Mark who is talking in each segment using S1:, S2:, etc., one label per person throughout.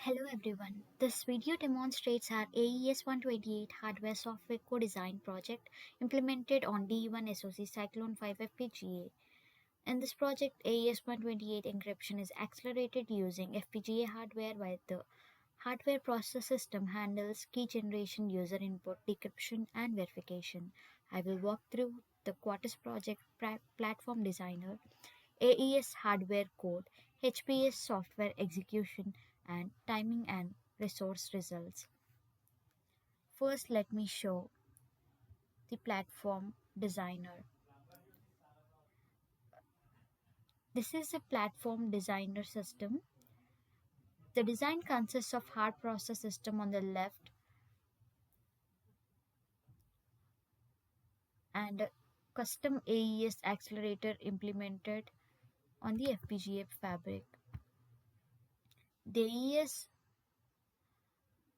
S1: Hello everyone. This video demonstrates our AES-128 hardware-software co-design project implemented on DE1 SoC Cyclone 5 FPGA. In this project, AES-128 encryption is accelerated using FPGA hardware while the hardware process system handles key generation, user input, decryption, and verification. I will walk through the Quartus project platform designer, AES hardware code, HPS software execution, and timing and resource results. First, let me show the platform designer. This is a platform designer system. The design consists of hard process system on the left and a custom AES accelerator implemented on the FPGA fabric. The AES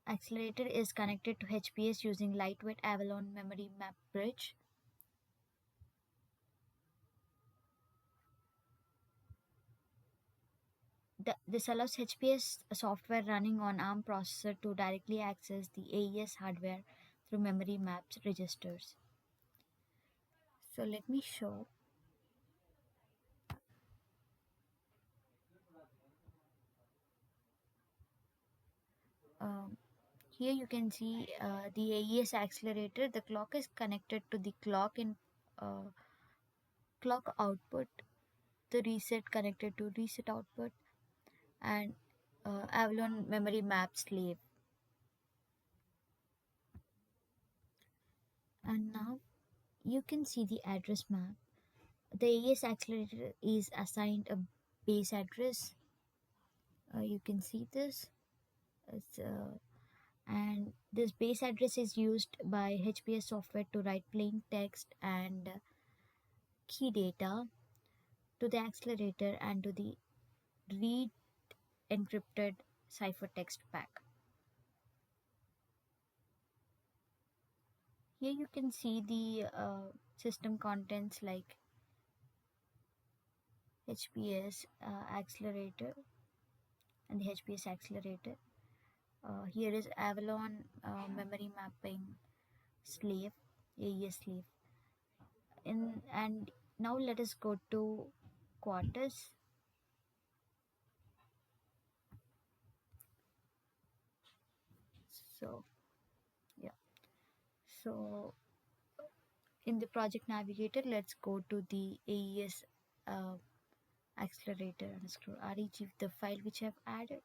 S1: accelerator is connected to HPS using lightweight Avalon memory map bridge. This allows HPS software running on ARM processor to directly access the AES hardware through memory maps registers. So let me show. Um, Here you can see the AES accelerator. The clock is connected to the uh, clock output. The reset connected to reset output, and Avalon memory map slave. And now you can see the address map. The AES accelerator is assigned a base address. You can see this. It's, and this base address is used by HPS software to write plain text and key data to the accelerator and to the read encrypted ciphertext pack. Here you can see the system contents like HPS accelerator and the HPS accelerator. Here is Avalon memory mapping slave, AES slave. And now let us go to Quartus. So yeah, so in the project navigator, let's go to the AES uh, accelerator and scroll REG, the file which I've added.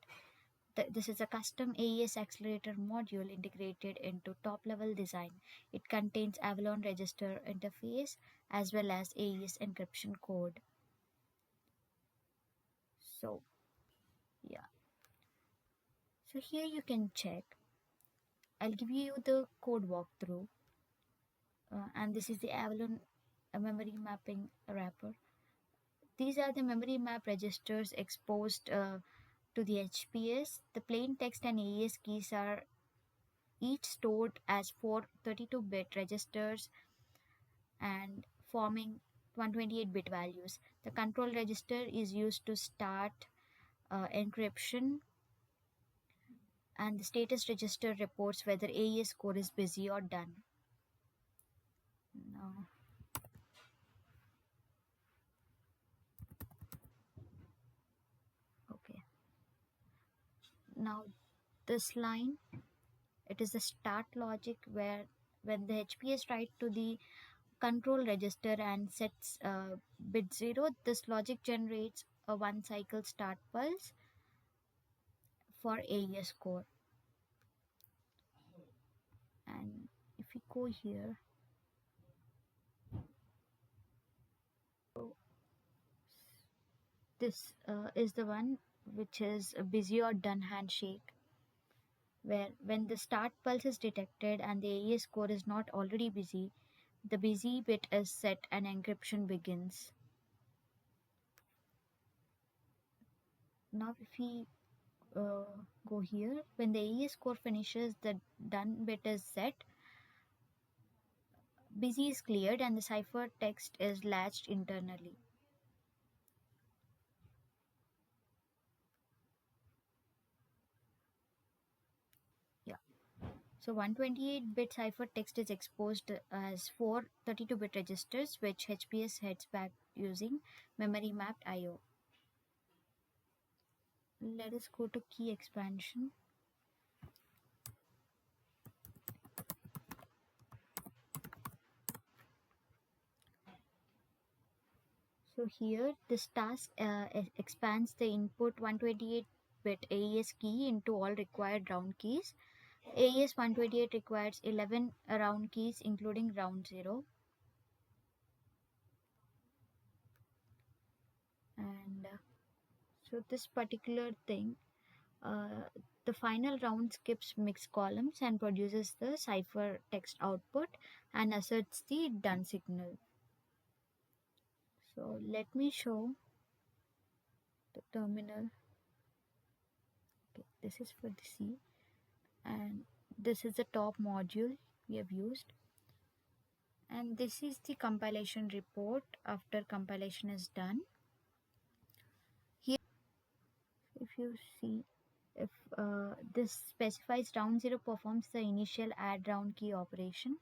S1: This is a custom AES accelerator module integrated into top level design. It contains Avalon register interface as well as AES encryption code. So yeah, so here you can check. I'll give you the code walkthrough, and this is the Avalon memory mapping wrapper. These are the memory map registers exposed to the HPS. The plain text and AES keys are each stored as four 32-bit registers and forming 128-bit values. The control register is used to start encryption, and the status register reports whether AES core is busy or done. Now, okay. Now this line, it is the start logic where when the HPS write to the control register and sets bit 0, this logic generates a one cycle start pulse for AES core. And if we go here, this is the one which is a busy or done handshake, where when the start pulse is detected and the AES core is not already busy, the busy bit is set and encryption begins. Now if we go here, when the AES core finishes, the done bit is set, busy is cleared, and the cipher text is latched internally. So 128-bit ciphertext is exposed as four 32-bit registers, which HPS heads back using memory mapped I/O. Let us go to key expansion. So here this task expands the input 128-bit AES key into all required round keys. AES 128 requires 11 round keys including round 0. And so this particular thing, uh, the final round skips mixed columns and produces the cipher text output and asserts the done signal. So let me show the terminal. Okay, this is for the C, and this is the top module we have used, and this is the compilation report after compilation is done. Here if you see, if this specifies round 0 performs the initial add round key operation.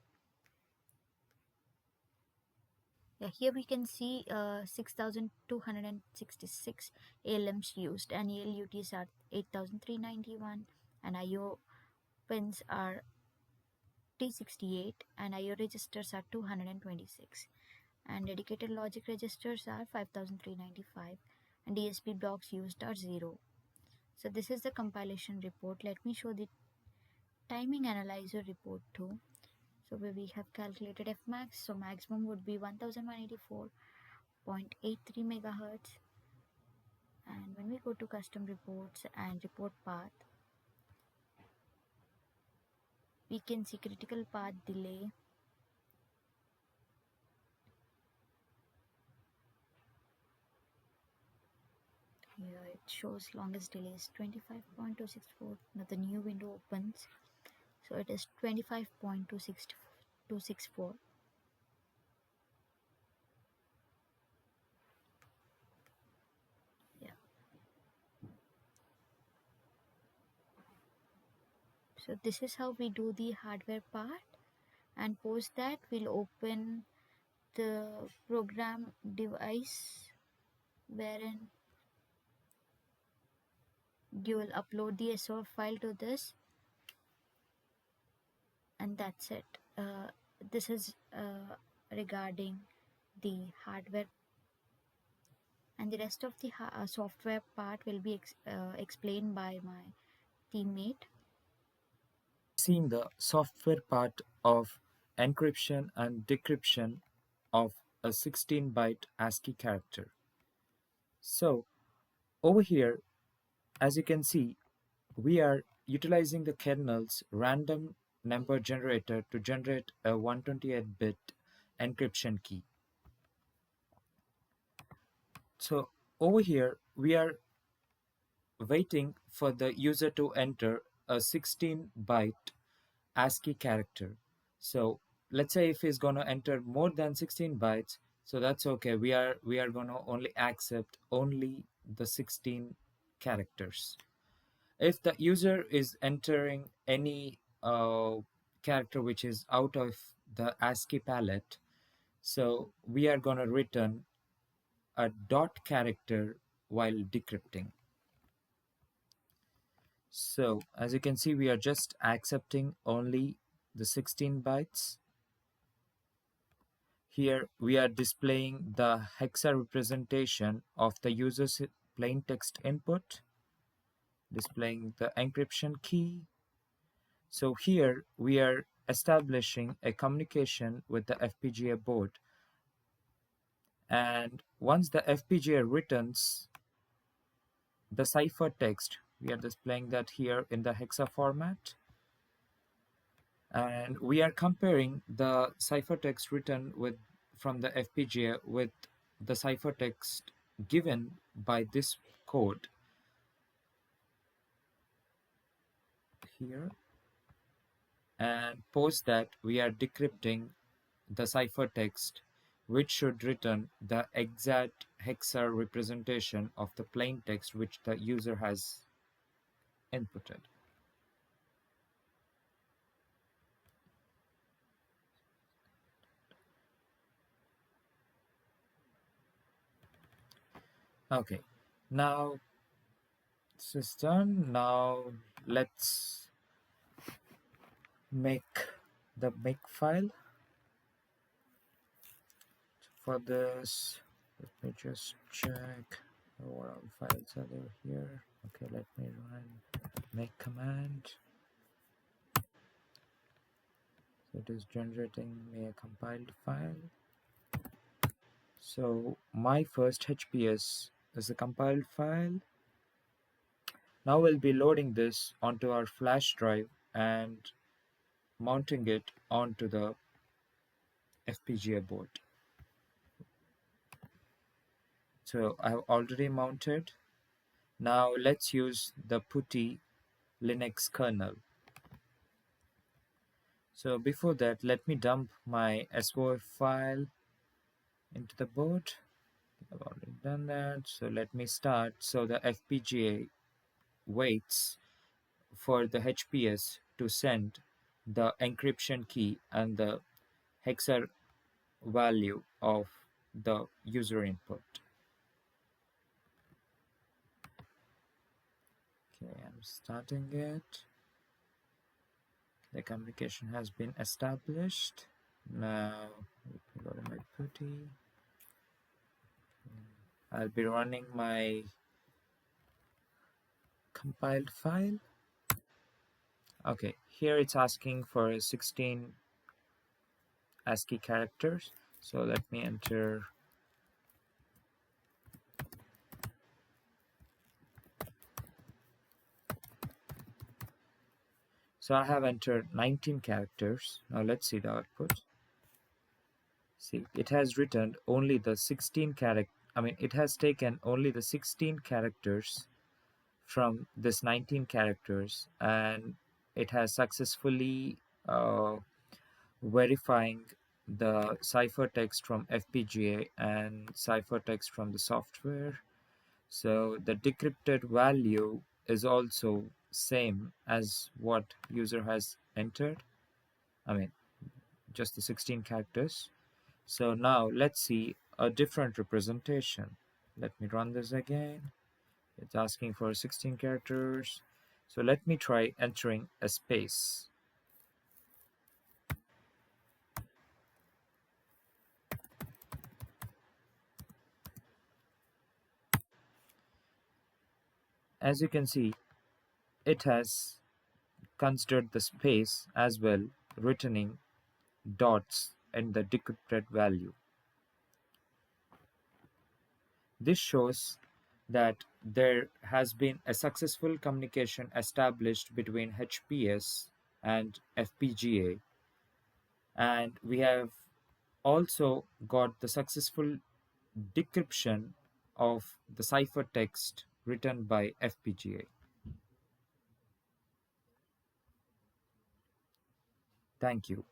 S1: Yeah, here we can see 6266 ALMs used, and ALUTs are 8391, and IO pins are T68, and IO registers are 226, and dedicated logic registers are 5395, and DSP blocks used are 0. So this is the compilation report. Let me show the timing analyzer report too. So where we have calculated Fmax, so maximum would be 1184.83 megahertz. And when we go to custom reports and report path, we can see critical path delay. Here it shows longest delay is 25.264. Now the new window opens, so it is 25.264. Yeah. So this is how we do the hardware part, and post that we'll open the program device wherein you will upload the SOR file to this, and that's it. This is regarding the hardware, and the rest of the software part will be explained by my teammate.
S2: Seeing the software part of encryption and decryption of a 16-byte ASCII character. So over here, as you can see, we are utilizing the kernel's random number generator to generate a 128-bit encryption key. So over here, we are waiting for the user to enter a 16-byte ASCII character. So let's say if he's going to enter more than 16 bytes, so that's okay. We are going to only accept only the 16 characters. If the user is entering any character which is out of the ASCII palette, so we are going to return a dot character while decrypting. So as you can see, we are just accepting only the 16 bytes. Here we are displaying the hexa representation of the user's plain text input, displaying the encryption key. So here we are establishing a communication with the FPGA board. And once the FPGA returns the ciphertext, we are displaying that here in the hexa format. And we are comparing the ciphertext written from the FPGA with the ciphertext given by this code here, and post that we are decrypting the ciphertext, which should return the exact hexa representation of the plain text which the user has inputted. Okay, now this is done. Now let's make the make file for this. Let me just check what all files are there here. Okay, let me run make command. So it is generating me a compiled file. So my first HPS is a compiled file. Now we'll be loading this onto our flash drive and mounting it onto the FPGA board. So I've already mounted. Now let's use the PuTTY Linux kernel. So before that, let me dump my SOF file into the board. I've already done that. So let me start. So the FPGA waits for the HPS to send the encryption key and the hexa value of the user input. Okay, I'm starting it. The communication has been established. Now, let me go to my PuTTY. I'll be running my compiled file. Okay, here it's asking for 16 ASCII characters. So let me enter. So I have entered 19 characters. Now let's see the output. See, it has written only the 16 character. I mean, it has taken only the 16 characters from this 19 characters, and it has successfully verifying the ciphertext from FPGA and ciphertext from the software. So the decrypted value is also same as what user has entered. I mean, just the 16 characters. So now let's see a different representation. Let me run this again. It's asking for 16 characters. So let me try entering a space. As you can see, it has considered the space as well, returning dots and the decrypted value. This shows that there has been a successful communication established between HPS and FPGA, and we have also got the successful decryption of the ciphertext written by FPGA. Thank you.